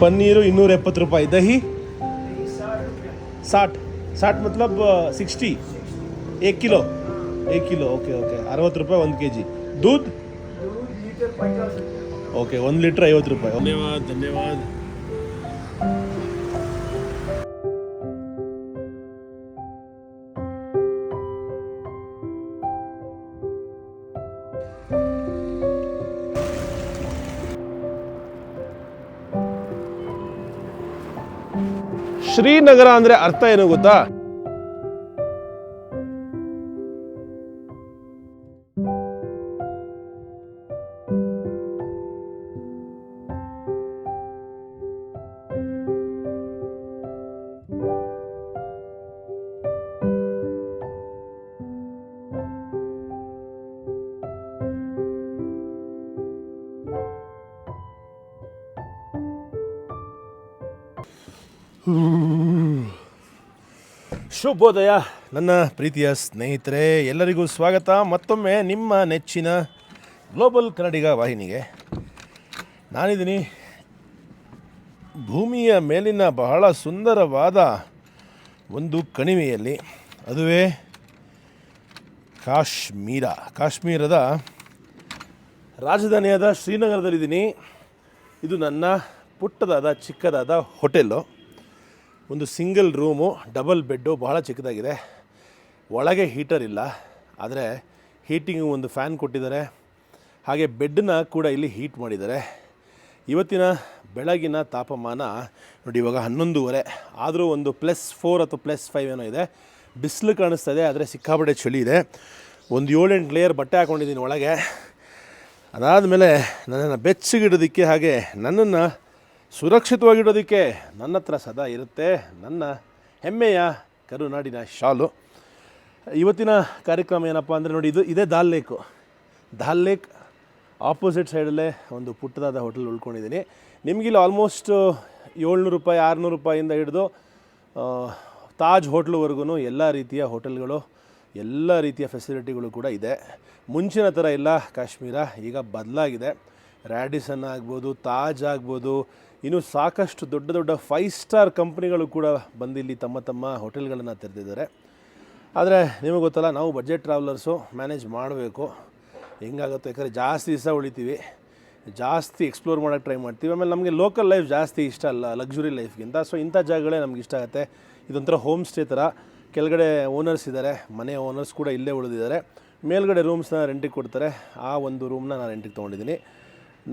पनीर 270 रुपये, दही 60 60 मतलब 60 1 किलो 1 किलो ओके ओके 60 रुपये 1 kg. दूध ओके 1 ಲೀಟರ್ 50 ರೂಪಾಯಿ. ಧನ್ಯವಾದ ಧನ್ಯವಾದ. ಶ್ರೀನಗರ ಅಂದರೆ ಅರ್ಥ ಏನು ಗೊತ್ತಾ? ಶುಭೋದಯ ನನ್ನ ಪ್ರೀತಿಯ ಸ್ನೇಹಿತರೆ, ಎಲ್ಲರಿಗೂ ಸ್ವಾಗತ ಮತ್ತೊಮ್ಮೆ ನಿಮ್ಮ ನೆಚ್ಚಿನ ಗ್ಲೋಬಲ್ ಕನ್ನಡಿಗ ವಾಹಿನಿಗೆ. ನಾನಿದ್ದೀನಿ ಭೂಮಿಯ ಮೇಲಿನ ಬಹಳ ಸುಂದರವಾದ ಒಂದು ಕಣಿವೆಯಲ್ಲಿ, ಅದುವೇ ಕಾಶ್ಮೀರದ ರಾಜಧಾನಿಯಾದ ಶ್ರೀನಗರದಲ್ಲಿದ್ದೀನಿ. ಇದು ನನ್ನ ಪುಟ್ಟದಾದ ಚಿಕ್ಕದಾದ ಹೋಟೆಲ್ಲು. ಒಂದು ಸಿಂಗಲ್ ರೂಮು, ಡಬಲ್ ಬೆಡ್ಡು, ಬಹಳ ಚಿಕ್ಕದಾಗಿದೆ. ಒಳಗೆ ಹೀಟರ್ ಇಲ್ಲ, ಆದರೆ ಹೀಟಿಂಗು ಒಂದು ಫ್ಯಾನ್ ಕೊಟ್ಟಿದ್ದಾರೆ. ಹಾಗೆ ಬೆಡ್ಡನ್ನ ಕೂಡ ಇಲ್ಲಿ ಹೀಟ್ ಮಾಡಿದ್ದಾರೆ. ಇವತ್ತಿನ ಬೆಳಗಿನ ತಾಪಮಾನ ನೋಡಿ, ಇವಾಗ 11:30 ಆದರೂ ಒಂದು +4 ಅಥವಾ +5 ಏನೋ ಇದೆ. ಬಿಸಿಲು ಕಾಣಿಸ್ತಾ ಇದೆ, ಆದರೆ ಸಿಕ್ಕಾಪಟ್ಟೆ ಚಳಿ ಇದೆ. ಒಂದು 7-8 ಲೇಯರ್ ಬಟ್ಟೆ ಹಾಕ್ಕೊಂಡಿದ್ದೀನಿ ಒಳಗೆ. ಅದಾದಮೇಲೆ ನನ್ನನ್ನು ಬೆಚ್ಚಗಿಡೋದಕ್ಕೆ ಹಾಗೆ ನನ್ನನ್ನು ಸುರಕ್ಷಿತವಾಗಿಡೋದಕ್ಕೆ ನನ್ನ ಹತ್ರ ಸದಾ ಇರುತ್ತೆ ನನ್ನ ಹೆಮ್ಮೆಯ ಕರುನಾಡಿನ ಶಾಲು. ಇವತ್ತಿನ ಕಾರ್ಯಕ್ರಮ ಏನಪ್ಪ ಅಂದರೆ ನೋಡಿ, ಇದೇ ದಾಲ್ ಲೇಕ್ ಆಪೋಸಿಟ್ ಸೈಡಲ್ಲೇ ಒಂದು ಪುಟ್ಟದಾದ ಹೋಟೆಲ್ ಉಳ್ಕೊಂಡಿದ್ದೀನಿ. ನಿಮಗಿಲ್ಲಿ ಆಲ್ಮೋಸ್ಟ್ 700 ರೂಪಾಯಿ 600 ರೂಪಾಯಿಂದ ಹಿಡಿದು ತಾಜ್ ಹೋಟ್ಲುವರೆಗೂ ಎಲ್ಲ ರೀತಿಯ ಹೋಟೆಲ್ಗಳು, ಎಲ್ಲ ರೀತಿಯ ಫೆಸಿಲಿಟಿಗಳು ಕೂಡ ಇದೆ. ಮುಂಚಿನ ಥರ ಇಲ್ಲ ಕಾಶ್ಮೀರ, ಈಗ ಬದಲಾಗಿದೆ. ರ್ಯಾಡಿಸನ್ ಆಗ್ಬೋದು, ತಾಜ್ ಆಗ್ಬೋದು, ಇನ್ನು ಸಾಕಷ್ಟು ದೊಡ್ಡ ದೊಡ್ಡ 5 ಸ್ಟಾರ್ ಕಂಪ್ನಿಗಳು ಕೂಡ ಬಂದಿಲ್ಲಿ ತಮ್ಮ ಹೋಟೆಲ್ಗಳನ್ನು ತೆರೆದಿದ್ದಾರೆ. ಆದರೆ ನಿಮಗೆ ಗೊತ್ತಲ್ಲ, ನಾವು ಬಜೆಟ್ ಟ್ರಾವೆಲರ್ಸು ಮ್ಯಾನೇಜ್ ಮಾಡಬೇಕು. ಹೆಂಗಾಗುತ್ತೆ, ಯಾಕಂದರೆ ಜಾಸ್ತಿ ದಿವಸ ಉಳಿತೀವಿ, ಜಾಸ್ತಿ ಎಕ್ಸ್ಪ್ಲೋರ್ ಮಾಡೋಕ್ಕೆ ಟ್ರೈ ಮಾಡ್ತೀವಿ. ಆಮೇಲೆ ನಮಗೆ ಲೋಕಲ್ ಲೈಫ್ ಜಾಸ್ತಿ ಇಷ್ಟ ಅಲ್ಲ ಲಕ್ಸುರಿ ಲೈಫ್ಗಿಂತ. ಸೊ ಇಂಥ ಜಾಗಗಳೇ ನಮ್ಗೆ ಇಷ್ಟ ಆಗುತ್ತೆ. ಇದೊಂಥರ ಹೋಮ್ ಸ್ಟೇ ಥರ. ಕೆಳಗಡೆ ಓನರ್ಸ್ ಇದ್ದಾರೆ, ಮನೆ ಓನರ್ಸ್ ಕೂಡ ಇಲ್ಲೇ ಉಳಿದಿದ್ದಾರೆ. ಮೇಲ್ಗಡೆ ರೂಮ್ಸ್ನ ರೆಂಟಿಗೆ ಕೊಡ್ತಾರೆ. ಆ ಒಂದು ರೂಮ್ನ ನಾನು ರೆಂಟಿಗೆ ತೊಗೊಂಡಿದ್ದೀನಿ.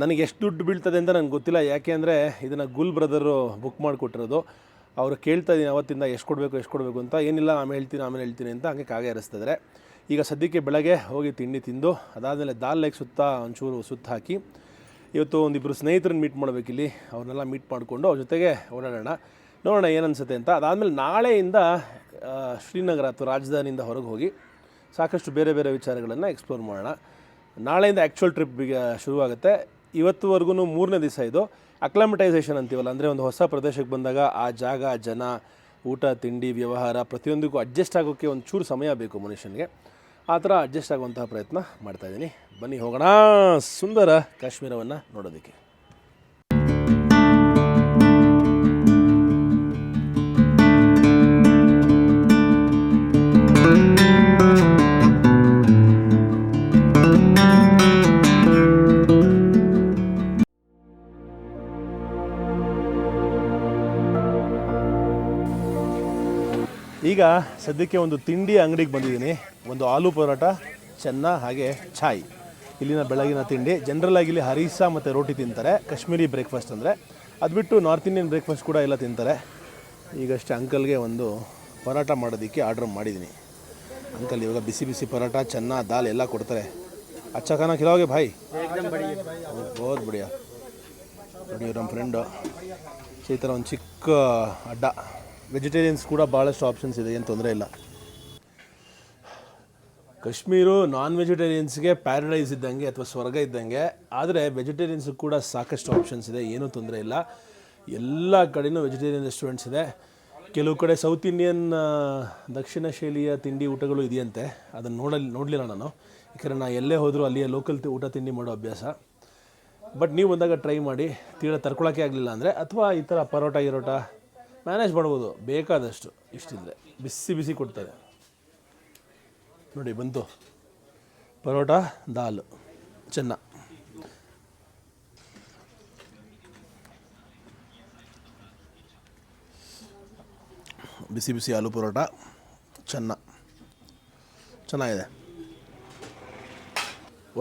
ನನಗೆ ಎಷ್ಟು ದುಡ್ಡು ಬೀಳ್ತದೆ ಅಂತ ನನಗೆ ಗೊತ್ತಿಲ್ಲ, ಯಾಕೆ ಅಂದರೆ ಇದನ್ನು ಗುಲ್ ಬ್ರದರು ಬುಕ್ ಮಾಡಿಕೊಟ್ಟಿರೋದು. ಅವರು ಕೇಳ್ತಾ ಇದ್ದೀನಿ ಅವತ್ತಿಂದ ಎಷ್ಟು ಕೊಡಬೇಕು ಅಂತ. ಏನಿಲ್ಲ ಆಮೇಲೆ ಹೇಳ್ತೀನಿ ಅಂತ ಹಂಗೆ ಕಾಗೆ ಹರಿಸ್ತಿದ್ದಾರೆ. ಈಗ ಸದ್ಯಕ್ಕೆ ಬೆಳಗ್ಗೆ ಹೋಗಿ ತಿಂಡಿ ತಿಂದು ಅದಾದಮೇಲೆ ದಾಲ್ ಲೇಕ್ ಸುತ್ತ ಒಂಚೂರು ಸುತ್ತ ಹಾಕಿ ಇವತ್ತು ಒಂದಿಬ್ಬರು ಸ್ನೇಹಿತರನ್ನ ಮೀಟ್ ಮಾಡಬೇಕಿಲ್ಲಿ. ಅವ್ರನ್ನೆಲ್ಲ ಮೀಟ್ ಮಾಡಿಕೊಂಡು ಅವ್ರ ಜೊತೆಗೆ ಓಡಾಡೋಣ, ನೋಡೋಣ ಏನನ್ಸುತ್ತೆ ಅಂತ. ಅದಾದಮೇಲೆ ನಾಳೆಯಿಂದ ಶ್ರೀನಗರ ಅಥವಾ ರಾಜಧಾನಿಯಿಂದ ಹೊರಗೆ ಹೋಗಿ ಸಾಕಷ್ಟು ಬೇರೆ ಬೇರೆ ವಿಚಾರಗಳನ್ನು ಎಕ್ಸ್ಪ್ಲೋರ್ ಮಾಡೋಣ. ನಾಳೆಯಿಂದ ಆ್ಯಕ್ಚುಯಲ್ ಟ್ರಿಪ್ಪಿಗೆ ಶುರುವಾಗುತ್ತೆ. ಇವತ್ತುವರೆಗೂ 3ನೇ ದಿವಸ ಇದು. ಅಕ್ಲಮಟೈಸೇಷನ್ ಅಂತೀವಲ್ಲ, ಅಂದರೆ ಒಂದು ಹೊಸ ಪ್ರದೇಶಕ್ಕೆ ಬಂದಾಗ ಆ ಜಾಗ, ಜನ, ಊಟ ತಿಂಡಿ, ವ್ಯವಹಾರ ಪ್ರತಿಯೊಂದಕ್ಕೂ ಅಡ್ಜಸ್ಟ್ ಆಗೋಕ್ಕೆ ಒಂದು ಚೂರು ಸಮಯ ಬೇಕು ಮನುಷ್ಯನಿಗೆ. ಆ ಥರ ಅಡ್ಜಸ್ಟ್ ಆಗುವಂತಹ ಪ್ರಯತ್ನ ಮಾಡ್ತಾಯಿದ್ದೀನಿ. ಬನ್ನಿ ಹೋಗೋಣ ಸುಂದರ ಕಾಶ್ಮೀರವನ್ನು ನೋಡೋದಕ್ಕೆ. ಈಗ ಸದ್ಯಕ್ಕೆ ಒಂದು ತಿಂಡಿ ಅಂಗಡಿಗೆ ಬಂದಿದ್ದೀನಿ. ಒಂದು ಆಲೂ ಪರೋಟ, ಚೆನ್ನ ಹಾಗೆ ಚಾಯ್ ಇಲ್ಲಿನ ಬೆಳಗಿನ ತಿಂಡಿ. ಜನರಲಾಗಿ ಇಲ್ಲಿ ಹರೀಸಾ ಮತ್ತು ರೋಟಿ ತಿಂತಾರೆ, ಕಾಶ್ಮೀರಿ ಬ್ರೇಕ್ಫಾಸ್ಟ್ ಅಂದರೆ. ಅದು ಬಿಟ್ಟು ನಾರ್ತ್ ಇಂಡಿಯನ್ ಬ್ರೇಕ್ಫಾಸ್ಟ್ ಕೂಡ ಎಲ್ಲ ತಿಂತಾರೆ. ಈಗಷ್ಟೇ ಅಂಕಲ್ಗೆ ಒಂದು ಪರೋಟ ಮಾಡೋದಕ್ಕೆ ಆರ್ಡ್ರ್ ಮಾಡಿದ್ದೀನಿ. ಅಂಕಲ್ ಇವಾಗ ಬಿಸಿ ಬಿಸಿ ಪರೋಟ, ಚೆನ್ನ, ದಾಲ್ ಎಲ್ಲ ಕೊಡ್ತಾರೆ. ಅಚ್ಚಾ ಖಾನಾ ಖಿಲಾओगे ಭಾಯ್? ಬಹುತ್ ಬಡಿಯಾ. ನೋಡಿ ಇವ್ರು ನಮ್ಮ ಫ್ರೆಂಡು. ಈ ಥರ ಒಂದು ಚಿಕ್ಕ ಅಡ್ಡ. ವೆಜಿಟೇರಿಯನ್ಸ್ ಕೂಡ ಭಾಳಷ್ಟು ಆಪ್ಷನ್ಸ್ ಇದೆ, ಏನು ತೊಂದರೆ ಇಲ್ಲ. ಕಾಶ್ಮೀರು ನಾನ್ ವೆಜಿಟೇರಿಯನ್ಸ್ಗೆ ಪ್ಯಾರಡೈಸ್ ಇದ್ದಂಗೆ ಅಥವಾ ಸ್ವರ್ಗ ಇದ್ದಂಗೆ. ಆದರೆ ವೆಜಿಟೇರಿಯನ್ಸ್ ಕೂಡ ಸಾಕಷ್ಟು ಆಪ್ಷನ್ಸ್ ಇದೆ, ಏನೂ ತೊಂದರೆ ಇಲ್ಲ. ಎಲ್ಲ ಕಡೆಯೂ ವೆಜಿಟೇರಿಯನ್ ರೆಸ್ಟೋರೆಂಟ್ಸ್ ಇದೆ. ಕೆಲವು ಕಡೆ ಸೌತ್ ಇಂಡಿಯನ್ ದಕ್ಷಿಣ ಶೈಲಿಯ ತಿಂಡಿ ಊಟಗಳು ಇದೆಯಂತೆ. ಅದನ್ನು ನೋಡಲಿಲ್ಲ ನಾನು, ಯಾಕಂದರೆ ನಾನು ಎಲ್ಲೇ ಹೋದರೂ ಅಲ್ಲಿಯ ಲೋಕಲ್ ಊಟ ತಿಂಡಿ ಮಾಡೋ ಅಭ್ಯಾಸ. ಬಟ್ ನೀವು ಬಂದಾಗ ಟ್ರೈ ಮಾಡಿ. ತೀರಾ ತರ್ಕೊಳಕ್ಕೆ ಆಗಲಿಲ್ಲ ಅಂದರೆ ಅಥವಾ ಈ ಥರ ಪರೋಟ ಗಿರೋಟ ಮ್ಯಾನೇಜ್ ಮಾಡ್ಬೋದು ಬೇಕಾದಷ್ಟು. ಇಷ್ಟಿದ್ರೆ ಬಿಸಿ ಬಿಸಿ ಕೊಡ್ತಾರೆ ನೋಡಿ. ಬಂತು ಪರೋಟ ದಾಲ್ ಚೆನ್ನ. ಬಿಸಿ ಬಿಸಿ ಆಲೂ ಪರೋಟ ಚೆನ್ನಾಗಿದೆ.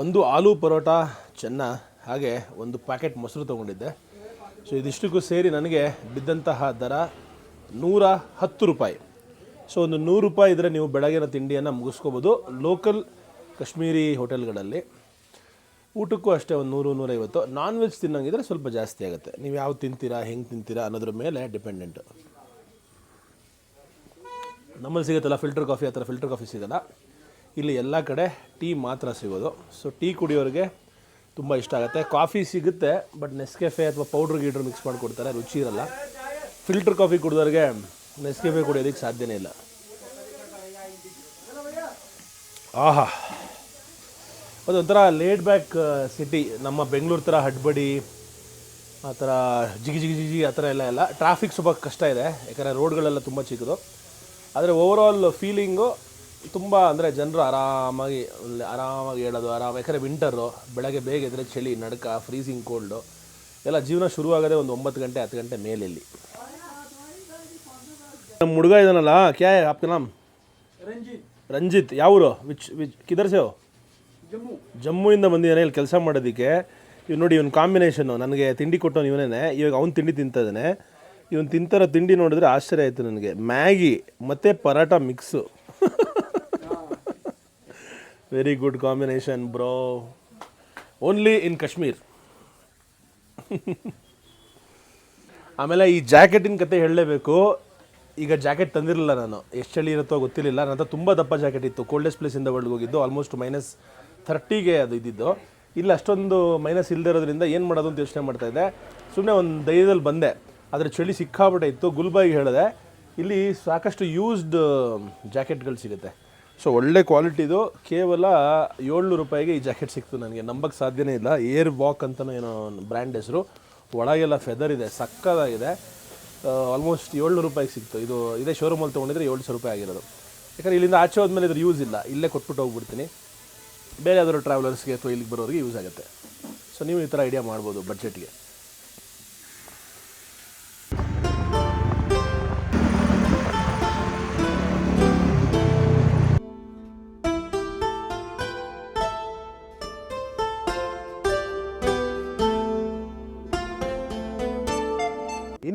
ಒಂದು ಆಲೂ ಪರೋಟ ಚೆನ್ನ, ಹಾಗೆ ಒಂದು ಪ್ಯಾಕೆಟ್ ಮೊಸರು ತೊಗೊಂಡಿದ್ದೆ. ಸೊ ಇದಿಷ್ಟಕ್ಕೂ ಸೇರಿ ನನಗೆ ಬಿದ್ದಂತಹ ದರ 110 ರೂಪಾಯಿ. ಸೊ ಒಂದು 100 ರೂಪಾಯಿ ಇದ್ದರೆ ನೀವು ಬೆಳಗಿನ ತಿಂಡಿಯನ್ನು ಮುಗಿಸ್ಕೋಬೋದು ಲೋಕಲ್ ಕಾಶ್ಮೀರಿ ಹೋಟೆಲ್ಗಳಲ್ಲಿ. ಊಟಕ್ಕೂ ಅಷ್ಟೇ ಒಂದು 100-150. ನಾನ್ ವೆಜ್ ತಿನ್ನೋಂಗಿದ್ರೆ ಸ್ವಲ್ಪ ಜಾಸ್ತಿ ಆಗುತ್ತೆ. ನೀವು ಯಾವ ತಿಂತೀರಾ, ಹೆಂಗೆ ತಿಂತೀರಾ ಅನ್ನೋದ್ರ ಮೇಲೆ ಡಿಪೆಂಡೆಂಟು. ನಮ್ಮಲ್ಲಿ ಸಿಗುತ್ತಲ್ಲ ಫಿಲ್ಟರ್ ಕಾಫಿ, ಆ ಥರ ಫಿಲ್ಟರ್ ಕಾಫಿ ಸಿಗೋಲ್ಲ ಇಲ್ಲಿ. ಎಲ್ಲ ಕಡೆ ಟೀ ಮಾತ್ರ ಸಿಗೋದು. ಸೊ ಟೀ ಕುಡಿಯೋರಿಗೆ ತುಂಬ ಇಷ್ಟ ಆಗುತ್ತೆ. ಕಾಫಿ ಸಿಗುತ್ತೆ, ಬಟ್ ನೆಸ್ಕೆಫೆ ಅಥವಾ ಪೌಡ್ರ್ ಗೀಡ್ರ್ ಮಿಕ್ಸ್ ಮಾಡಿಕೊಡ್ತಾರೆ, ರುಚಿ ಇರಲ್ಲ. ಫಿಲ್ಟರ್ ಕಾಫಿ ಕುಡಿದವ್ರಿಗೆ ನೆಸ್ಕೆಫೆ ಕುಡಿಯೋದಕ್ಕೆ ಸಾಧ್ಯನೇ ಇಲ್ಲ. ಆಹಾ, ಅದೊಂಥರ ಲೇಡ್ ಬ್ಯಾಕ್ ಸಿಟಿ. ನಮ್ಮ ಬೆಂಗಳೂರು ಥರ ಹಡ್ಬಡಿ ಆ ಥರ ಜಿಗಿ ಆ ಥರ ಎಲ್ಲ ಟ್ರಾಫಿಕ್ ಸ್ವಲ್ಪ ಕಷ್ಟ ಇದೆ, ಯಾಕಂದರೆ ರೋಡ್ಗಳೆಲ್ಲ ತುಂಬ ಚಿಕ್ಕದು. ಆದರೆ ಓವರಾಲ್ ಫೀಲಿಂಗು ತುಂಬ ಅಂದರೆ ಜನರು ಆರಾಮಾಗಿ ಹೇಳೋದು ಯಾಕಂದರೆ ವಿಂಟರು, ಬೆಳಗ್ಗೆ ಬೇಗ ಎದ್ರೆ ಚಳಿ, ನಡ್ಕ, ಫ್ರೀಸಿಂಗ್ ಕೋಲ್ಡು ಎಲ್ಲ. ಜೀವನ ಶುರುವಾಗೋದೇ ಒಂದು 9 ಗಂಟೆ 10 ಗಂಟೆ ಮೇಲೆಲ್ಲಿ. ನಮ್ಮ ಹುಡುಗ ಇದಾನಲ್ಲ, ಕ್ಯಾ ಹೈ ಆಪ್ಕ ನಾಮ್? ರಂಜಿತ್. ಯಾವರು? ವಿಚ್ ಕಿಧರ್ ಸೆ ಹೋ? ಜಮ್ಮುವಿಂದ ಬಂದಿದ್ದಾನೆ ಇಲ್ಲಿ ಕೆಲಸ ಮಾಡೋದಕ್ಕೆ. ಇವ್ನು ನೋಡಿ, ಇವನು ಕಾಂಬಿನೇಷನ್ನು. ನನಗೆ ತಿಂಡಿ ಕೊಟ್ಟವನು ಇವನೇ. ಇವಾಗ ಅವ್ನು ತಿಂಡಿ ತಿಂತಿದ್ದಾನೆ. ಇವನು ತಿಂತಾರೋ ತಿಂಡಿ ನೋಡಿದ್ರೆ ಆಶ್ಚರ್ಯ ಆಯಿತು ನನಗೆ. ಮ್ಯಾಗಿ ಮತ್ತು paratha mix. Very good combination bro, only in Kashmir. ಆಮೇಲೆ ಈ ಜಾಕೆಟಿನ ಕತೆ ಹೇಳಲೇಬೇಕು. ಈಗ ಜಾಕೆಟ್ ತಂದಿರಲಿಲ್ಲ ನಾನು, ಎಷ್ಟು ಚಳಿ ಇರುತ್ತೋ ಗೊತ್ತಿರಲಿಲ್ಲ. ನನ್ನ ಹತ್ರ ತುಂಬ ದಪ್ಪ ಜಾಕೆಟ್ ಇತ್ತು. ಕೋಲ್ಡೆಸ್ಟ್ ಪ್ಲೇಸ್ ಇಂದ ವರ್ಲ್ಡ್ಗೆ ಹೋಗಿದ್ದು, ಆಲ್ಮೋಸ್ಟ್ -30ಗೆ ಅದು ಇದ್ದಿದ್ದು. ಇಲ್ಲಿ ಅಷ್ಟೊಂದು ಮೈನಸ್ ಇಲ್ಲದೆ ಇರೋದ್ರಿಂದ ಏನು ಮಾಡೋದು ಅಂತ ಯೋಚನೆ ಮಾಡ್ತಾಯಿದ್ದೆ. ಸುಮ್ಮನೆ ಒಂದು ಧೈರ್ಯದಲ್ಲಿ ಬಂದೆ. ಆದರೆ ಚಳಿ ಸಿಕ್ಕಾಬಿಟ್ಟೆ ಇತ್ತು. ಗುಲ್ಬಾಯಿಗೆ ಹೇಳಿದೆ, ಇಲ್ಲಿ ಸಾಕಷ್ಟು ಯೂಸ್ಡ್ ಜಾಕೆಟ್ಗಳು ಸಿಗುತ್ತೆ. ಸೊ ಒಳ್ಳೆ ಕ್ವಾಲಿಟಿದು. ಕೇವಲ 700 ರೂಪಾಯಿಗೆ ಈ ಜಾಕೆಟ್ ಸಿಕ್ತು ನನಗೆ. ನಂಬಕ್ಕೆ ಸಾಧ್ಯನೇ ಇಲ್ಲ. ಏರ್ ವಾಕ್ ಅಂತಲೂ ಏನೋ ಬ್ರ್ಯಾಂಡ್ ಹೆಸರು. ಒಳಗೆಲ್ಲ ಫೆದರ್ ಇದೆ, ಸಕ್ಕದಾಗಿದೆ. ಆಲ್ಮೋಸ್ಟ್ 700 ರೂಪಾಯಿಗೆ ಸಿಕ್ತು. ಇದೇ ಶೋರೂಮಲ್ಲಿ ತೊಗೊಂಡಿದ್ರೆ 700 ರೂಪಾಯಿ ಆಗಿರೋದು. ಯಾಕಂದರೆ ಇಲ್ಲಿಂದ ಆಚೆ ಹೋದ್ಮೇಲೆ ಇದ್ರ ಯೂಸ್ ಇಲ್ಲ, ಇಲ್ಲೇ ಕೊಟ್ಬಿಟ್ಟು ಹೋಗ್ಬಿಡ್ತೀನಿ. ಬೇರೆ ಯಾವ್ದಾದ್ರು ಟ್ರಾವೆಲರ್ಸ್ಗೆ ಅಥವಾ ಇಲ್ಲಿಗೆ ಬರೋರಿಗೆ ಯೂಸ್ ಆಗುತ್ತೆ. ಸೊ ನೀವು ಈ ಥರ ಐಡಿಯಾ ಮಾಡ್ಬೋದು ಬಡ್ಜೆಟ್ಗೆ.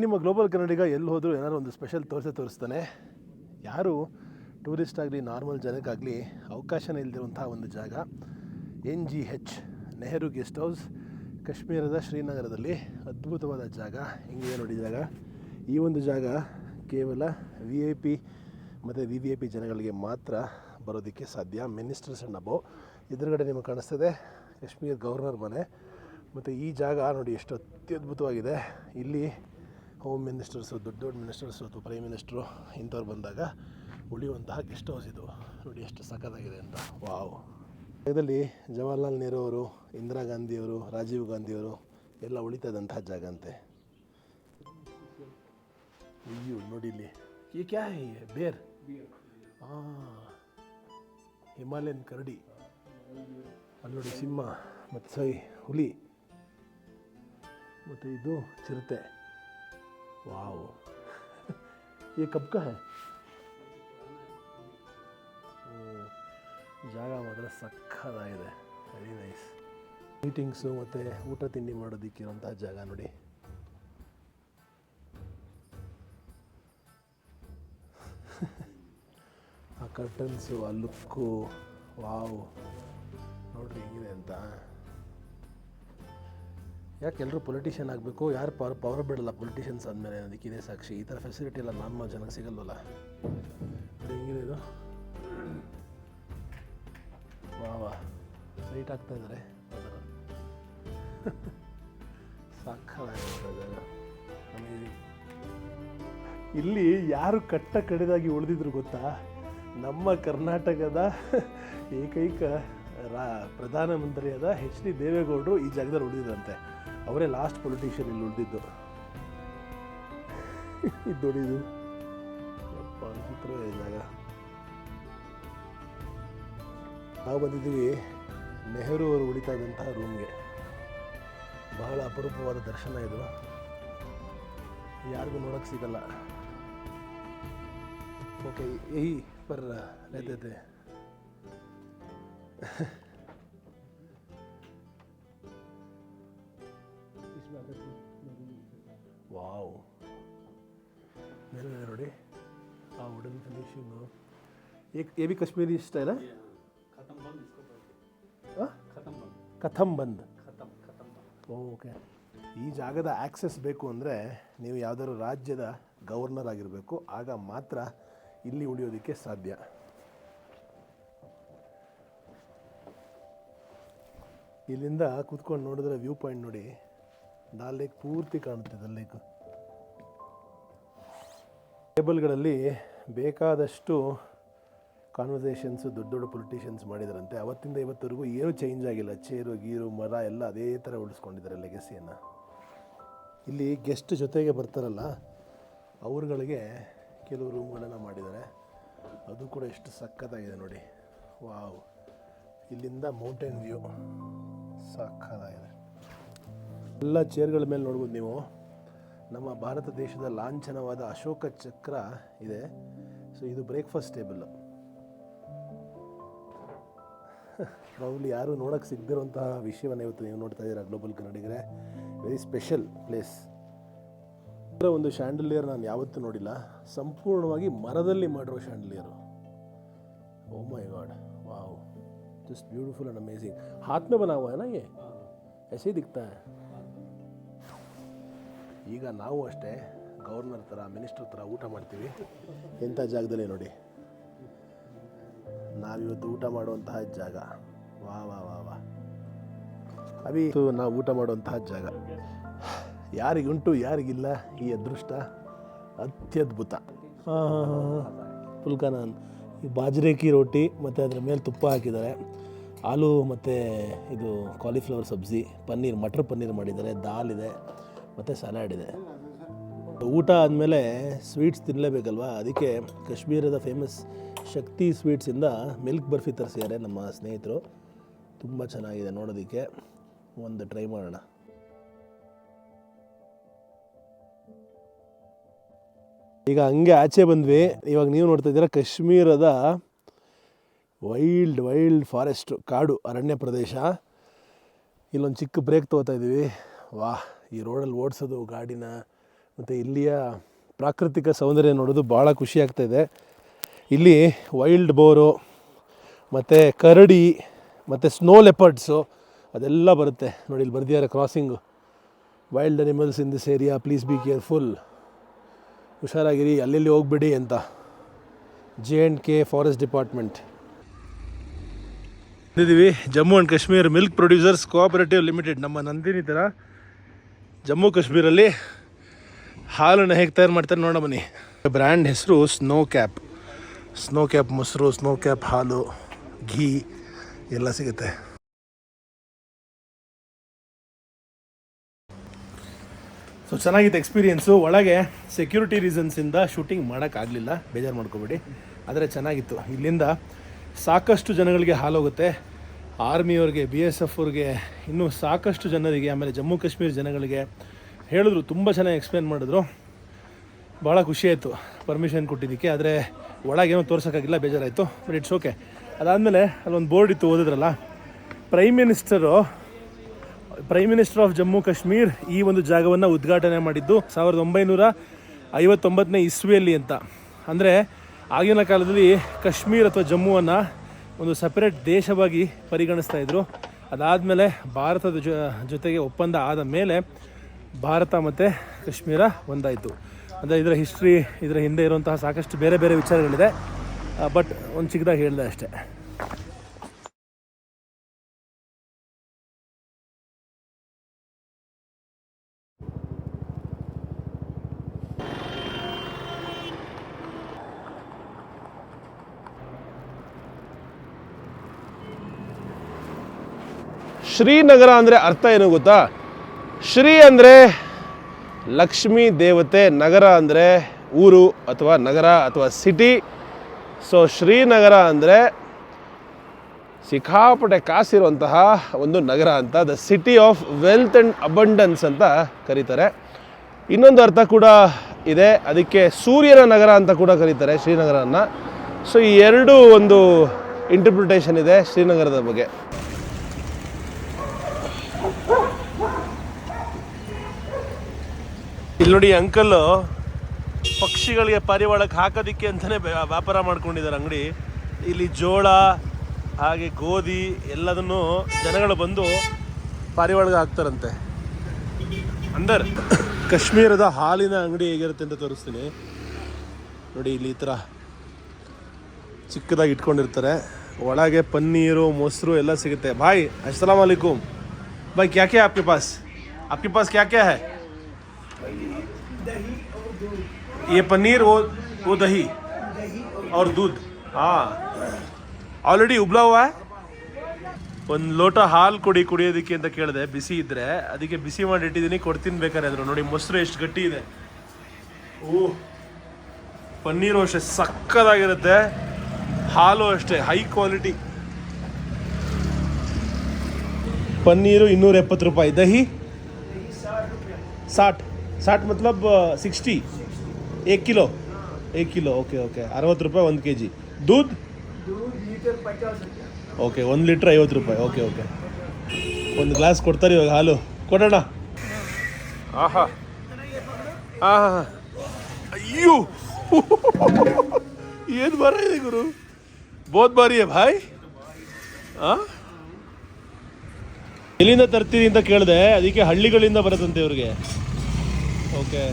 ನಿಮ್ಮ ಗ್ಲೋಬಲ್ ಕನ್ನಡಿಗ ಎಲ್ಲಿ ಹೋದರೂ ಏನಾದ್ರು ಒಂದು ಸ್ಪೆಷಲ್ ತೋರಿಸ್ತಾನೆ. ಯಾರು ಟೂರಿಸ್ಟ್ ಆಗಲಿ ನಾರ್ಮಲ್ ಜನಕ್ಕಾಗಲಿ ಅವಕಾಶನೇ ಇಲ್ಲದಿರುವಂಥ ಒಂದು ಜಾಗ NGH ನೆಹರು ಗೆಸ್ಟ್ ಹೌಸ್, ಕಾಶ್ಮೀರದ ಶ್ರೀನಗರದಲ್ಲಿ. ಅದ್ಭುತವಾದ ಜಾಗ. ಹಿಂಗೆ ನೋಡಿ ಜಾಗ. ಈ ಒಂದು ಜಾಗ ಕೇವಲ VIP ಮತ್ತು VVIP ಜನಗಳಿಗೆ ಮಾತ್ರ ಬರೋದಕ್ಕೆ ಸಾಧ್ಯ. Ministers and above. ಎದುರುಗಡೆ ನಿಮಗೆ ಕಾಣಿಸ್ತದೆ ಕಾಶ್ಮೀರ್ ಗವರ್ನರ್ ಮನೆ. ಮತ್ತು ಈ ಜಾಗ ನೋಡಿ ಎಷ್ಟು ಅತ್ಯದ್ಭುತವಾಗಿದೆ. ಇಲ್ಲಿ ಹೋಮ್ ಮಿನಿಸ್ಟರ್ಸು, ದೊಡ್ಡ ಮಿನಿಸ್ಟರ್ಸು ಅಥವಾ ಪ್ರೈಮ್ ಮಿನಿಸ್ಟ್ರು ಇಂಥವ್ರು ಬಂದಾಗ ಉಳಿಯುವಂತಹ ಗೆಸ್ಟ್ ಹೌಸ್ ಇದು. ನೋಡಿ ಎಷ್ಟು ಸಖತ್ತಾಗಿದೆ ಅಂತ. ವಾವ್. ಇದರಲ್ಲಿ ಜವಾಹರ್ಲಾಲ್ ನೆಹರು ಅವರು, ಇಂದಿರಾ ಗಾಂಧಿಯವರು, ರಾಜೀವ್ ಗಾಂಧಿಯವರು ಎಲ್ಲ ಉಳಿತದಂತಹ ಜಾಗ ಅಂತೆ. ಅಯ್ಯೋ ನೋಡಿ ಇಲ್ಲಿ ಈ ಕ್ಯಾ ಹೈ ಬೇರ್. ಹಿಮಾಲಯನ್ ಕರಡಿ. ಅಲ್ಲಿ ನೋಡಿ ಸಿಂಹ ಮತ್ತು ಹುಲಿ ಮತ್ತು ಇದು ಚಿರತೆ. ವಾವ್. ये कब का है? ಜಾಗ ಮಾತ್ರ ಸಕ್ಕತ್ತಾಗಿದೆ. Very nice. ಮೀಟಿಂಗ್ಸು ಮತ್ತು ಊಟ ತಿಂಡಿ ಮಾಡೋದಕ್ಕಿರೋಂಥ ಜಾಗ ನೋಡಿ. ಆ ಕರ್ಟನ್ಸು, ಆ ಲುಕ್ಕು, ವಾವ್ ನೋಡ್ರಿ ಹೆಂಗಿದೆ ಅಂತ. ಯಾಕೆ ಎಲ್ಲರೂ ಪೊಲಿಟಿಷಿಯನ್ ಆಗಬೇಕು? ಯಾರು ಪವರ್ ಬಿಡಲ್ಲ ಪೊಲಿಟಿಷಿಯನ್ಸ್ ಆದಮೇಲೆ, ಅದಕ್ಕೆ ಇದೇ ಸಾಕ್ಷಿ. ಈ ಥರ ಫೆಸಿಲಿಟಿ ಎಲ್ಲ ನಾರ್ಮಲ್ ಜನಕ್ಕೆ ಸಿಗಲ್ವಲ್ಲ. ಹೆಂಗಿದೆ ಇದು? ವಾ ಲೈಟ್ ಆಗ್ತಾ ಇದ್ದಾರೆ. ಸಾಕಾಗಿದೆ. ಇಲ್ಲಿ ಯಾರು ಕಡಿದಾಗಿ ಉಳಿದಿದ್ರು ಗೊತ್ತಾ? ನಮ್ಮ ಕರ್ನಾಟಕದ ಏಕೈಕ ಪ್ರಧಾನಮಂತ್ರಿಯಾದ HD ದೇವೇಗೌಡರು ಈ ಜಾಗದಲ್ಲಿ ಉಳಿದಿದ್ರಂತೆ. ಅವರೇ ಲಾಸ್ಟ್ ಪೊಲಿಟಿಷಿಯನ್ ಇಲ್ಲಿ ಉಳಿದಿದ್ದು. ಇದು ನೋಡಿ, ಇದು ವಿಚಿತ್ರವೇ ಜಾಗ. ನಾವು ಬಂದಿದ್ದೀವಿ ನೆಹರು ಅವರು ಉಳಿತಾ ಇದ್ದಂತಹ ರೂಮ್ಗೆ. ಬಹಳ ಅಪರೂಪವಾದ ದರ್ಶನ ಇದು, ಯಾರಿಗೂ ನೋಡೋಕ್ಕೆ ಸಿಗಲ್ಲ. ಓಕೆ, ಯಹಿ ಪರ್ रहते थे. ವಾವ್, ಮೇಲ್ಗಡೆ ನೋಡಿ ಆ ವುಡನ್ ಫಿನಿಶಿಂಗು. ये भी कश्मीरी स्टाइल है? ಕಥಂ ಬಂದ್. ಓಕೆ. ಈ ಜಾಗದ ಆಕ್ಸೆಸ್ ಬೇಕು ಅಂದರೆ ನೀವು ಯಾವುದಾದ್ರು ರಾಜ್ಯದ ಗವರ್ನರ್ ಆಗಿರಬೇಕು, ಆಗ ಮಾತ್ರ ಇಲ್ಲಿ ಉಳಿಯೋದಕ್ಕೆ ಸಾಧ್ಯ. ಇಲ್ಲಿಂದ ಕೂತ್ಕೊಂಡು ನೋಡಿದ್ರೆ ವ್ಯೂ ಪಾಯಿಂಟ್ ನೋಡಿ, ಡಾಲ್ ಲೇಕ್ ಪೂರ್ತಿ ಕಾಣುತ್ತೆ. ಡಾಲ್ ಲೇಕ್ ಟೇಬಲ್ಗಳಲ್ಲಿ ಬೇಕಾದಷ್ಟು ಕಾನ್ವರ್ಸೇಷನ್ಸು ದೊಡ್ಡ ದೊಡ್ಡ ಪೊಲಿಟಿಷಿಯನ್ಸ್ ಮಾಡಿದಾರಂತೆ. ಅವತ್ತಿಂದ ಇವತ್ತವರೆಗೂ ಏನೂ ಚೇಂಜ್ ಆಗಿಲ್ಲ. ಚೇರು ಗೀರು ಮರ ಎಲ್ಲ ಅದೇ ಥರ ಉಳಿಸ್ಕೊಂಡಿದ್ದಾರೆ ಲೆಗಸಿಯನ್ನು. ಇಲ್ಲಿ ಗೆಸ್ಟ್ ಜೊತೆಗೆ ಬರ್ತಾರಲ್ಲ ಅವ್ರುಗಳಿಗೆ ಕೆಲವು ರೂಮ್ಗಳನ್ನು ಮಾಡಿದ್ದಾರೆ. ಅದು ಕೂಡ ಎಷ್ಟು ಸಖತ್ತಾಗಿದೆ ನೋಡಿ. ವಾವ್, ಇಲ್ಲಿಂದ ಮೌಂಟೇನ್ ವ್ಯೂ ಸಖತ್ತಾಗಿದೆ. ಎಲ್ಲ ಚೇರ್ಗಳ ಮೇಲೆ ನೋಡ್ಬೋದು ನೀವು ನಮ್ಮ ಭಾರತ ದೇಶದ ಲಾಂಛನವಾದ ಅಶೋಕ ಚಕ್ರ ಇದೆ. ಸೊ ಇದು ಬ್ರೇಕ್ಫಾಸ್ಟ್ ಟೇಬಲ್ಲು. ಪ್ರಾಬ್ಲಿ ಯಾರೂ ನೋಡೋಕ್ಕೆ ಸಿಗದಿರುವಂತಹ ವಿಷಯವನ್ನು ಇವತ್ತು ನೀವು ನೋಡ್ತಾ ಇದ್ದೀರಾ ಗ್ಲೋಬಲ್ ಕನ್ನಡಿಗರೇ. Very special place. ಒಂದು ಶ್ಯಾಂಡಲಿಯರ್ ನಾನು ಯಾವತ್ತೂ ನೋಡಿಲ್ಲ, ಸಂಪೂರ್ಣವಾಗಿ ಮರದಲ್ಲಿ ಮಾಡಿರೋ chandelier. Oh my God, wow, just beautiful and amazing. हाथ में बना हुआ है ना ये, ऐसे ही दिखता है. ಈಗ ನಾವು ಅಷ್ಟೇ ಗವರ್ನರ್ ಥರ ಮಿನಿಸ್ಟರ್ ಥರ ಊಟ ಮಾಡ್ತೀವಿ ಎಂಥ ಜಾಗದಲ್ಲಿ ನೋಡಿ. ನಾವಿವತ್ತು ಊಟ ಮಾಡುವಂತಹ ಜಾಗ. ವಾ ವಾ ವಾ ವಾ ಅಭಿ ನಾವು ಊಟ ಮಾಡುವಂತಹ ಜಾಗ. ಯಾರಿಗುಂಟು ಯಾರಿಗಿಲ್ಲ ಈ ಅದೃಷ್ಟ, ಅತ್ಯದ್ಭುತ. ಹಾಂ ಹಾಂ ಹಾಂ ಫುಲ್ಕಾ ನಾನ್, ಈ ಬಾಜ್ರೇಕಿ ರೋಟಿ ಮತ್ತು ಅದರ ಮೇಲೆ ತುಪ್ಪ ಹಾಕಿದ್ದಾರೆ. ಆಲೂ ಮತ್ತು ಇದು ಕಾಲಿಫ್ಲವರ್ ಸಬ್ಜಿ, ಪನ್ನೀರ್, ಮಟರ್ ಪನ್ನೀರ್ ಮಾಡಿದ್ದಾರೆ, ದಾಲ್ ಇದೆ ಮತ್ತು ಸಲಾಡ್ ಇದೆ. ಊಟ ಆದಮೇಲೆ ಸ್ವೀಟ್ಸ್ ತಿನ್ನಲೇಬೇಕಲ್ವ, ಅದಕ್ಕೆ ಕಾಶ್ಮೀರದ ಫೇಮಸ್ ಶಕ್ತಿ ಸ್ವೀಟ್ಸಿಂದ ಮಿಲ್ಕ್ ಬರ್ಫಿ ತರಿಸಿದ್ದಾರೆ ನಮ್ಮ ಸ್ನೇಹಿತರು. ತುಂಬ ಚೆನ್ನಾಗಿದೆ ನೋಡೋದಕ್ಕೆ, ಒಂದು ಟ್ರೈ ಮಾಡೋಣ. ಈಗ ಹಂಗೆ ಆಚೆ ಬಂದ್ವಿ. ಇವಾಗ ನೀವು ನೋಡ್ತಾ ಇದ್ದೀರಾ ಕಾಶ್ಮೀರದ ವೈಲ್ಡ್ ಫಾರೆಸ್ಟು, ಕಾಡು ಅರಣ್ಯ ಪ್ರದೇಶ. ಇಲ್ಲೊಂದು ಚಿಕ್ಕ ಬ್ರೇಕ್ ತೊಗೋತಾ ಇದ್ದೀವಿ. ವಾಹ್, ಈ ರೋಡಲ್ಲಿ ಓಡಿಸೋದು ಗಾಡಿನ ಮತ್ತು ಇಲ್ಲಿಯ ಪ್ರಾಕೃತಿಕ ಸೌಂದರ್ಯ ನೋಡೋದು ಭಾಳ ಖುಷಿ ಆಗ್ತಾಯಿದೆ. ಇಲ್ಲಿ ವೈಲ್ಡ್ ಬೋರು ಮತ್ತು ಕರಡಿ ಮತ್ತು ಸ್ನೋ ಲೆಪರ್ಡ್ಸು ಅದೆಲ್ಲ ಬರುತ್ತೆ ನೋಡಿ. ಇಲ್ಲಿ ಬರ್ದಿದ್ದಾರೆ crossing, wild animals in this area, please be careful, ಹುಷಾರಾಗಿರಿ, ಅಲ್ಲೆಲ್ಲಿ ಹೋಗ್ಬಿಡಿ ಅಂತ. J&K forest department. ಇದ್ದೀವಿ Jammu and Kashmir milk producers cooperative limited. ನಮ್ಮ ನಂದಿನಿ ಥರ ಜಮ್ಮು ಕಾಶ್ಮೀರಲ್ಲಿ ಹಾಲನ್ನು ಹೇಗೆ ತಯಾರು ಮಾಡ್ತಾರೆ ನೋಡೋಣ ಬನ್ನಿ. ಬ್ರ್ಯಾಂಡ್ ಹೆಸರು ಸ್ನೋ ಕ್ಯಾಪ್ ಮೊಸರು, ಸ್ನೋ ಕ್ಯಾಪ್ ಹಾಲು, ಘೀ ಎಲ್ಲ ಸಿಗುತ್ತೆ. ಸೊ ಚೆನ್ನಾಗಿತ್ತು ಎಕ್ಸ್ಪೀರಿಯೆನ್ಸು. ಒಳಗೆ ಸೆಕ್ಯೂರಿಟಿ ರೀಸನ್ಸಿಂದ ಶೂಟಿಂಗ್ ಮಾಡೋಕ್ಕಾಗಲಿಲ್ಲ, ಬೇಜಾರು ಮಾಡ್ಕೊಬೇಡಿ. ಆದರೆ ಚೆನ್ನಾಗಿತ್ತು. ಇಲ್ಲಿಂದ ಸಾಕಷ್ಟು ಜನಗಳಿಗೆ ಹಾಲು ಹೋಗುತ್ತೆ, ಆರ್ಮಿಯವ್ರಿಗೆ, BSF ಅವ್ರಿಗೆ, ಇನ್ನೂ ಸಾಕಷ್ಟು ಜನರಿಗೆ, ಆಮೇಲೆ ಜಮ್ಮು ಕಾಶ್ಮೀರ ಜನಗಳಿಗೆ ಹೇಳಿದ್ರು. ತುಂಬ ಚೆನ್ನಾಗಿ ಎಕ್ಸ್ಪ್ಲೇನ್ ಮಾಡಿದ್ರು, ಭಾಳ ಖುಷಿಯಾಯಿತು ಪರ್ಮಿಷನ್ ಕೊಟ್ಟಿದ್ದಕ್ಕೆ. ಆದರೆ ಒಳಗೇನೋ ತೋರ್ಸೋಕ್ಕಾಗಿಲ್ಲ, ಬೇಜಾರಾಯಿತು. But it's okay. ಅದಾದಮೇಲೆ ಅಲ್ಲೊಂದು ಬೋರ್ಡ್ ಇತ್ತು, ಓದಿದ್ರಲ್ಲ, prime minister of Jammu Kashmir ಈ ಒಂದು ಜಾಗವನ್ನು ಉದ್ಘಾಟನೆ ಮಾಡಿದ್ದು 1959ನೇ ಇಸ್ವಿಯಲ್ಲಿ ಅಂತ. ಅಂದರೆ ಆಗಿನ ಕಾಲದಲ್ಲಿ ಕಾಶ್ಮೀರ್ ಅಥವಾ ಜಮ್ಮುವನ್ನು ಒಂದು ಸಪ್ರೇಟ್ ದೇಶವಾಗಿ ಪರಿಗಣಿಸ್ತಾ ಇದ್ದರು. ಅದಾದಮೇಲೆ ಭಾರತದ ಜೊತೆಗೆ ಒಪ್ಪಂದ ಆದ ಮೇಲೆ ಭಾರತ ಮತ್ತು ಕಾಶ್ಮೀರ ಒಂದಾಯಿತು. ಅಂದರೆ ಇದರ ಹಿಸ್ಟ್ರಿ, ಇದರ ಹಿಂದೆ ಇರುವಂತಹ ಸಾಕಷ್ಟು ಬೇರೆ ಬೇರೆ ವಿಚಾರಗಳಿದೆ. ಬಟ್ ಒಂದು ಚಿಕ್ಕದಾಗಿ ಹೇಳಿದೆ ಅಷ್ಟೇ. ಶ್ರೀನಗರ ಅಂದರೆ ಅರ್ಥ ಏನು ಗೊತ್ತಾ? ಶ್ರೀ ಅಂದರೆ ಲಕ್ಷ್ಮೀ ದೇವತೆ, ನಗರ ಅಂದರೆ ಊರು ಅಥವಾ ನಗರ ಅಥವಾ ಸಿಟಿ. ಸೊ ಶ್ರೀನಗರ ಅಂದರೆ ಸಿಕ್ಕಾಪಟ್ಟೆ ಕಾಸಿರುವಂತಹ ಒಂದು ನಗರ ಅಂತ, the city of wealth and abundance ಅಂತ ಕರೀತಾರೆ. ಇನ್ನೊಂದು ಅರ್ಥ ಕೂಡ ಇದೆ, ಅದಕ್ಕೆ ಸೂರ್ಯನ ನಗರ ಅಂತ ಕೂಡ ಕರೀತಾರೆ ಶ್ರೀನಗರನ. ಸೊ ಈ ಎರಡೂ ಒಂದು ಇಂಟರ್ಪ್ರಿಟೇಷನ್ ಇದೆ ಶ್ರೀನಗರದ ಬಗ್ಗೆ. ಇಲ್ಲಿ ನೋಡಿ ಅಂಕಲ್ಲು ಪಕ್ಷಿಗಳಿಗೆ ಪಾರಿವಾಳಕ್ಕೆ ಹಾಕೋದಿಕ್ಕೆ ಅಂತಲೇ ವ್ಯಾಪಾರ ಮಾಡ್ಕೊಂಡಿದ್ದಾರೆ ಅಂಗಡಿ. ಇಲ್ಲಿ ಜೋಳ ಹಾಗೆ ಗೋಧಿ ಎಲ್ಲದನ್ನು ಜನಗಳು ಬಂದು ಪಾರಿವಾಳಗೆ ಹಾಕ್ತಾರಂತೆ. ಅಂದರ್ ಕಾಶ್ಮೀರದ ಹಾಲಿನ ಅಂಗಡಿ ಹೇಗಿರುತ್ತೆ ಅಂತ ತೋರಿಸ್ತೀನಿ ನೋಡಿ. ಇಲ್ಲಿ ಈ ಥರ ಚಿಕ್ಕದಾಗಿ ಇಟ್ಕೊಂಡಿರ್ತಾರೆ, ಒಳಗೆ ಪನ್ನೀರು ಮೊಸರು ಎಲ್ಲ ಸಿಗುತ್ತೆ. ಭಾಯ್ अस्सलाम वालेकुम भाई, क्या क्या है आपके पास क्या क्या है? ये पनीर, वो दही और दूध. हाँ ಆಲ್ರೆಡಿ ಉಬ್ಲ ಹುವಾ है. ಒಂದು ಲೋಟ ಹಾಲು ಕುಡಿಯೋದಕ್ಕೆ ಅಂತ ಕೇಳಿದೆ, ಬಿಸಿ ಇದ್ದರೆ. ಅದಕ್ಕೆ ಬಿಸಿ ಮಾಡಿ ಇಟ್ಟಿದ್ದೀನಿ, ಕೊಡ್ತೀನಿ ಬೇಕಾದ್ರೆ. ಅಂದರು ನೋಡಿ ಮೊಸರು ಎಷ್ಟು ಗಟ್ಟಿ ಇದೆ. ಪನ್ನೀರು ಅಷ್ಟೇ ಸಕ್ಕದಾಗಿರುತ್ತೆ, ಹಾಲು ಅಷ್ಟೇ ಹೈ ಕ್ವಾಲಿಟಿ. ಪನ್ನೀರು 270 ರೂಪಾಯಿ, ದಹಿ 60 मतलब 60, 1 किलो ಓಕೆ 60 ರೂಪಾಯಿ 1 kg. दूध ಓಕೆ 1 ಲೀಟ್ರ್ 50 ರೂಪಾಯಿ. ಓಕೆ ಒಂದು ಗ್ಲಾಸ್ ಕೊಡ್ತಾರೆ ಇವಾಗ, ಹಾಲು ಕೊಡೋಣ. ಆಹಾ ಅಯ್ಯೋ ಏನು ಬರ ಇದೆ ಗುರು, ಬಹುತ್ ಬಾರಿ ಹೇ ಭಾಯ್. ಎಲ್ಲಿಂದ ತರ್ತೀರಿ ಅಂತ ಕೇಳಿದೆ, ಅದಕ್ಕೆ ಹಳ್ಳಿಗಳಿಂದ ಬರುತ್ತಂತೆ ಇವ್ರಿಗೆ. ಓಕೆ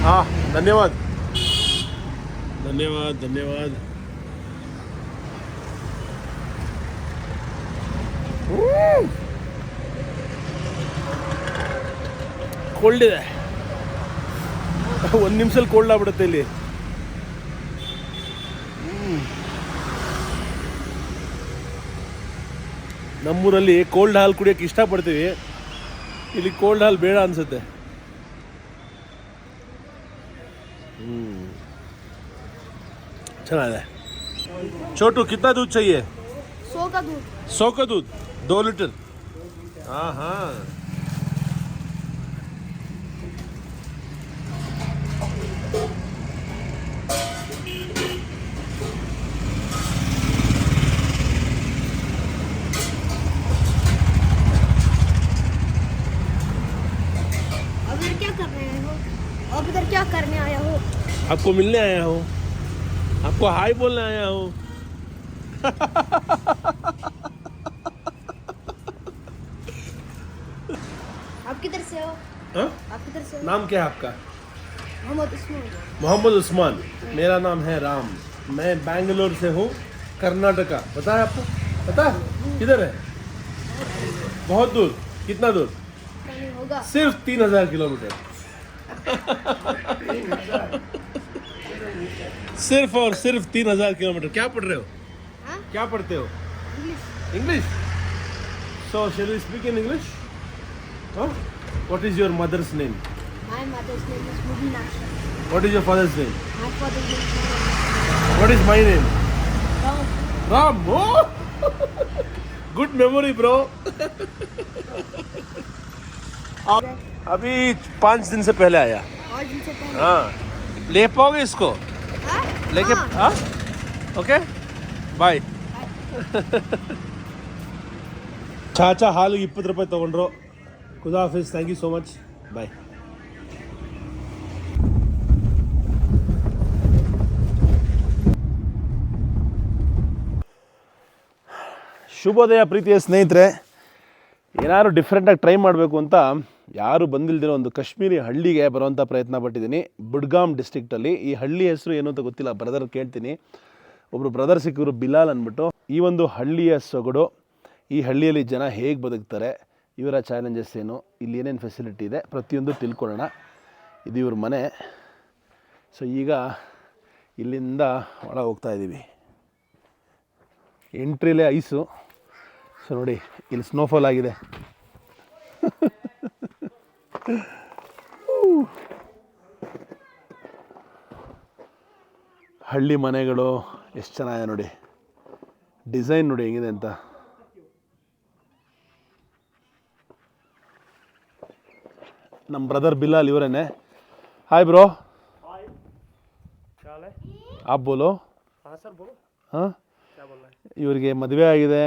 हाँ धन्यवाद. ಕೋಲ್ಡ್ ಇದೆ, ಒಂದು ನಿಮಿಷದಲ್ಲಿ ಕೋಲ್ಡ್ ಆಗ್ಬಿಡುತ್ತೆ ಇಲ್ಲಿ. ನಮ್ಮೂರಲ್ಲಿ ಕೋಲ್ಡ್ ಹಾಲು ಕುಡಿಯೋಕ್ಕೆ ಇಷ್ಟಪಡ್ತೀವಿ, ಇಲ್ಲಿ ಕೋಲ್ಡ್ ಹಾಲು ಬೇಡ ಅನ್ಸುತ್ತೆ. ಚೆನ್ನಾಗಿದೆ. छोटू कितना दूध चाहिए? 100 का दूध 2 लीटर. हाँ आप इधर क्या करने आया हो? आपको मिलने आया हूँ, आपको हाय बोलने आया हूँ. आप किधर से हो? आप किधर से हो? नाम क्या है आपका? मोहम्मद उस्मान. मेरा नाम है राम. मैं बैंगलोर से हूँ, कर्नाटका. पता है आपको? पता है किधर है? बहुत दूर. कितना दूर? होगा सिर्फ 3000 किलोमीटर. सिर्फ और सिर्फ 3000 किलोमीटर. क्या पढ़ रहे हो? क्या पढ़ते हो? English. So shall we speak in English? What is your mother's name? My mother's name is Mubina. What is your father's name? My father's name is What is my name? Ram. Ram. Oh! Good memory, bro. अभी 5 दिन से पहले आया. 5 दिन से पहले. हाँ, ले पाओगे इसको? लेके हाँ, ओके ಬಾಯ್. ಚಾಚಾ ಹಾಲಿಗೆ 20 ರೂಪಾಯಿ ತೊಗೊಂಡ್ರು. ಖುದಾ ಹಾಫಿಸ್, ಥ್ಯಾಂಕ್ ಯು ಸೋ ಮಚ್, ಬಾಯ್. ಶುಭೋದಯ ಪ್ರೀತಿಯ ಸ್ನೇಹಿತರೆ. ಏನಾದ್ರು ಡಿಫ್ರೆಂಟಾಗಿ ಟ್ರೈ ಮಾಡಬೇಕು ಅಂತ ಯಾರು ಬಂದಿಲ್ದಿರೋ ಒಂದು ಕಾಶ್ಮೀರಿ ಹಳ್ಳಿಗೆ ಬರುವಂಥ ಪ್ರಯತ್ನ ಪಟ್ಟಿದ್ದೀನಿ, ಬುಡ್ಗಾಮ್ ಡಿಸ್ಟ್ರಿಕ್ಟಲ್ಲಿ. ಈ ಹಳ್ಳಿ ಹೆಸರು ಏನು ಅಂತ ಗೊತ್ತಿಲ್ಲ, ಬ್ರದರ್ ಕೇಳ್ತೀನಿ. ಒಬ್ಬರು ಬ್ರದರ್ ಸಿಕ್ಕಿದ್ರು, ಬಿಲಾಲ್ ಅಂದ್ಬಿಟ್ಟು. ಈ ಒಂದು ಹಳ್ಳಿಯ ಸೊಗಡು, ಈ ಹಳ್ಳಿಯಲ್ಲಿ ಜನ ಹೇಗೆ ಬದುಕ್ತಾರೆ, ಇವರ ಚಾಲೆಂಜಸ್ ಏನು, ಇಲ್ಲಿ ಏನೇನು ಫೆಸಿಲಿಟಿ ಇದೆ, ಪ್ರತಿಯೊಂದು ತಿಳ್ಕೊಳ್ಳೋಣ. ಇದು ಇವ್ರ ಮನೆ. ಸೊ ಈಗ ಇಲ್ಲಿಂದ ಒಳಗೆ ಹೋಗ್ತಾ ಇದ್ದೀವಿ. ಎಂಟ್ರಿಲೇ ಐಸು. ಸೊ ನೋಡಿ ಇಲ್ಲಿ ಸ್ನೋಫಾಲ್ ಆಗಿದೆ. ಹಳ್ಳಿ ಮನೆಗಳು ಎಷ್ಟು ಚೆನ್ನಾಗಿದೆ ನೋಡಿ, ಡಿಸೈನ್ ನೋಡಿ ಹೆಂಗಿದೆ ಅಂತ. ನಮ್ಮ ಬ್ರದರ್ ಬಿಲಾಲ್ ಇವರೇನೆ. Hi bro. आप बोलो. हाँ सर बोलो. हाँ क्या बोल रहे हैं? ಇವರಿಗೆ ಮದುವೆ ಆಗಿದೆ,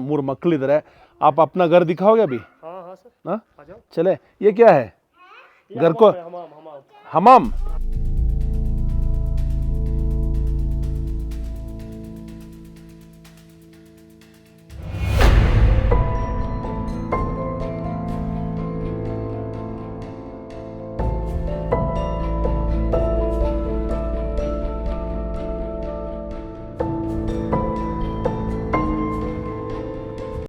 ಮೂರು ಮಕ್ಕಳಿದ್ದಾರೆ. आप अपना घर दिखाओगे अभी? हाँ हाँ सर हाँ आ जाओ. चले. ये क्या है? घर को हमाम हमाम. हमाम.